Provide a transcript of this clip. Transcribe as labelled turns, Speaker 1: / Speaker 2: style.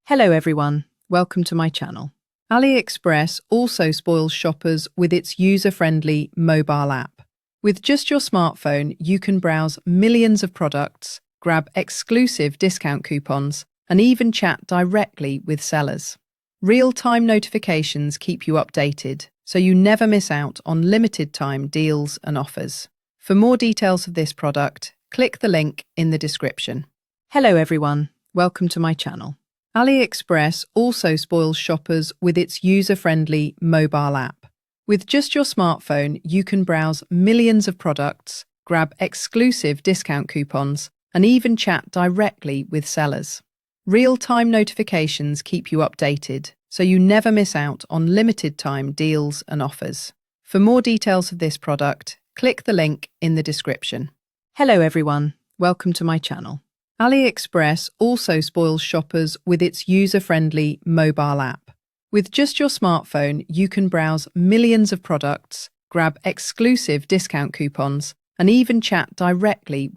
Speaker 1: Hello everyone, welcome to my channel. AliExpress also spoils shoppers with its user-friendly mobile app. With just your smartphone, you can browse millions of products, grab exclusive discount coupons, and even chat directly with sellers. Real-time notifications keep you updated, so you never miss out on limited-time deals and offers. For more details of this product, click the link in the description. Hello everyone, welcome to my channel. AliExpress also spoils shoppers with its user-friendly mobile app. With just your smartphone, you can browse millions of products, grab exclusive discount coupons, and even chat directly with sellers. Real-time notifications keep you updated, so you never miss out on limited-time deals and offers. For more details of this product, click the link in the description. Hello everyone, welcome to my channel. AliExpress also spoils shoppers with its user-friendly mobile app. With just your smartphone, you can browse millions of products, grab exclusive discount coupons, and even chat directly